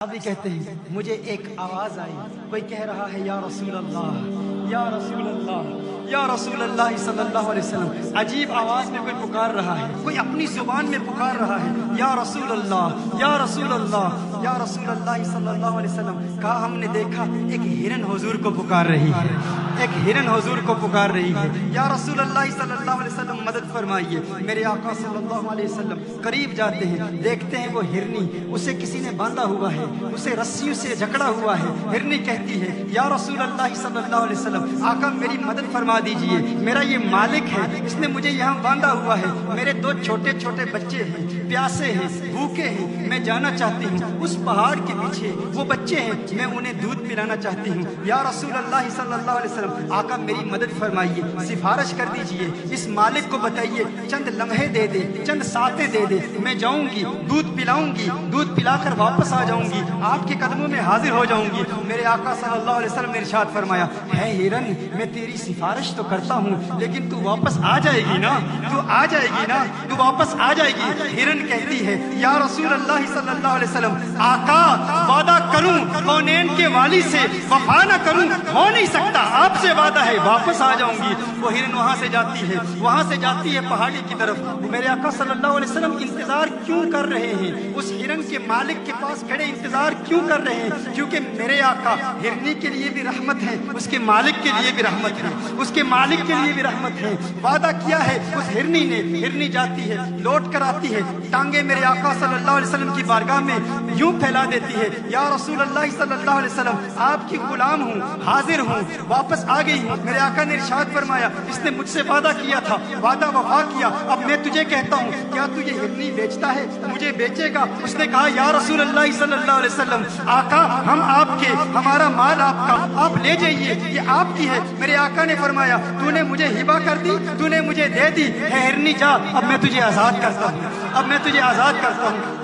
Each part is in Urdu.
بھی کہتے ہیں مجھے ایک آواز آئی، کوئی کہہ رہا ہے یا رسول اللہ، یا رسول اللہ، یا رسول اللہ صلی اللہ علیہ وسلم۔ عجیب آواز میں کوئی پکار رہا ہے، کوئی اپنی زبان میں پکار رہا ہے، یا رسول اللہ، یا رسول اللہ، یا رسول اللہ صلی اللہ علیہ وسلم۔ کہا ہم نے دیکھا ایک ہرن حضور کو پکار رہی ہے، ایک ہرن حضور کو پکار رہی ہے، یا رسول اللہ صلی اللہ علیہ وسلم مدد فرمائیے۔ میرے آقا صلی اللہ علیہ وسلم قریب جاتے ہیں، دیکھتے ہیں وہ ہرنی، اسے کسی نے باندھا ہوا ہے، اسے رسیوں سے جکڑا ہوا ہے۔ ہرنی کہتی ہے یا رسول اللہ صلی اللہ علیہ وسلم، آقا میری مدد فرما دیجئے، میرا یہ مالک ہے، اس نے مجھے یہاں باندھا ہوا ہے، میرے دو چھوٹے چھوٹے بچے ہیں، پیاسے ہیں، بھوکے ہیں، میں جانا چاہتی ہوں اس پہاڑ کے پیچھے، وہ بچے ہیں، میں انہیں دودھ پلانا چاہتی ہوں، یا رسول اللہ صلی اللہ علیہ وسلم، آقا میری مدد فرمائیے، سفارش کر دیجئے، اس مالک کو بتائیے چند لمحے دے دے، چند ساتیں دے دے، میں جاؤں گی، دودھ پلاؤں گی، دودھ پلا کر واپس آ جاؤں گی، آپ کے قدموں میں حاضر ہو جاؤں گی۔ میرے آقا صلی اللہ علیہ وسلم نے ارشاد فرمایا، ہے ہرن میں تیری سفارش تو کرتا ہوں لیکن تو واپس آ جائے گی نا، تو آ جائے گی نا، تو واپس آ جائے گی۔ ہرن کہتی ہے یا رسول اللہ صلی اللہ علیہ وسلم، آقا وعدہ کروں کونین کے والی سے، وفا نہ کروں ہو نہیں سکتا، آپ سے وعدہ ہے واپس آ جاؤں گی۔ وہ ہرن وہاں سے جاتی ہے پہاڑی کی طرف۔ میرے آقا صلی اللہ علیہ وسلم انتظار کیوں کر رہے ہیں؟ اس ہرن کے مالک کے پاس کھڑے انتظار کیوں کر رہے ہیں؟ کیونکہ میرے آقا ہرنی کے لیے بھی رحمت ہے، اس کے مالک کے لیے بھی رحمت ہے، اس کے مالک کے لیے بھی رحمت ہے۔ وعدہ کیا ہے اس ہرنی نے، ہرنی جاتی ہے، لوٹ کر آتی ہے، ٹانگیں میرے آقا صلی اللہ علیہ وسلم کی بارگاہ میں یوں پھیلا دیتی ہے، یا رسول اللہ صلی اللہ علیہ وسلم، آپ کی غلام ہوں، حاضر ہوں، واپس آ گئی ہوں۔ میرے آقا نے ارشاد فرمایا، اس نے مجھ سے وعدہ کیا تھا، وعدہ وفا کیا، اب میں تجھے کہتا ہوں کیا تو یہ ہرنی بیچتا ہے، مجھے بیچے گا؟ اس نے کہا یا رسول اللہ صلی اللہ علیہ وسلم، آقا ہم آپ کے، ہمارا مال آپ کا، آپ لے جائیے، یہ آپ کی ہے۔ میرے آقا نے فرمایا تو نے مجھے ہبہ کر دی، تو نے مجھے دے دی، ہے ہرنی جا، اب میں تجھے آزاد کرتا ہوں، اب میں تجھے آزاد کرتا ہوں۔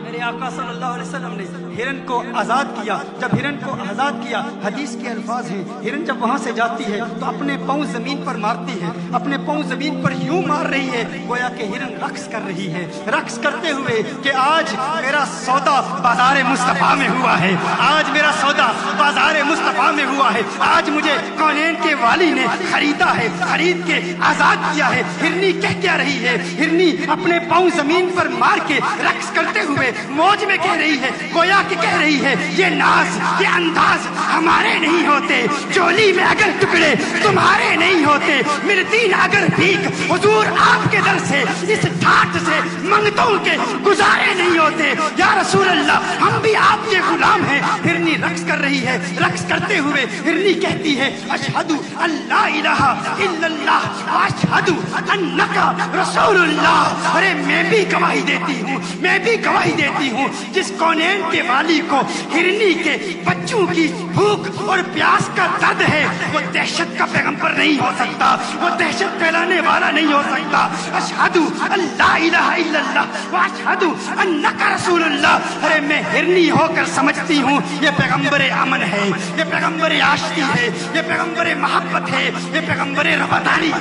میرے آقا صلی اللہ علیہ وسلم نے ہرن کو آزاد کیا۔ جب ہرن کو آزاد کیا، حدیث کے الفاظ ہیں، ہرن جب وہاں سے جاتی ہے تو اپنے پاؤں زمین پر مارتی ہے، اپنے پاؤں زمین پر یوں مار رہی ہے گویا کہ ہرن رقص کر رہی ہے، رقص کرتے ہوئے کہ آج میرا سودا بازار مصطفیٰ میں ہوا ہے، آج میرا سودا بازار مصطفیٰ میں ہوا ہے، آج مجھے کونین کے والی نے خریدا ہے، خرید کے آزاد کیا ہے۔ ہرنی کہہ کیا رہی ہے؟ ہرنی اپنے پاؤں زمین پر مار کے رقص کرتے ہوئے موج میں کہہ رہی ہے، گویا کہ کہہ رہی ہے یہ ناز، یہ انداز ہمارے نہیں ہوتے، چولی میں اگر ٹکڑے تمہارے نہیں ہوتے، ملتی نہ اگر بھیک حضور آپ کے در سے، اس ٹھاٹ سے منگتوں کے گزارے نہیں ہوتے، یا رسول اللہ ہم بھی آپ کے غلام ہیں۔ ہرنی رقص کر رہی ہے، رقص کرتے ہوئے ہرنی کہتی ہے اشہد ان لا الہ الا اللہ واشہد انک رسول اللہ۔ ارے میں بھی گواہی دیتی ہوں، میں بھی گواہی دیتی ہوں، جس کونین کے والی کو ہرنی کے بچوں کی بھوک اور پیاس کا درد ہے، وہ دہشت کا پیغمبر نہیں ہو سکتا، وہ دہشت پھیلانے والا نہیں ہو سکتا۔ اشہد ان لا الہ الا اللہ واشہد انک رسول اللہ۔ ارے میں ہرنی ہو کر سمجھتی ہوں یہ پیغمبر امن ہے، یہ پیغمبر عاشقی ہے، یہ پیغمبر محبت ہے، یہ پیغمبر رواداری۔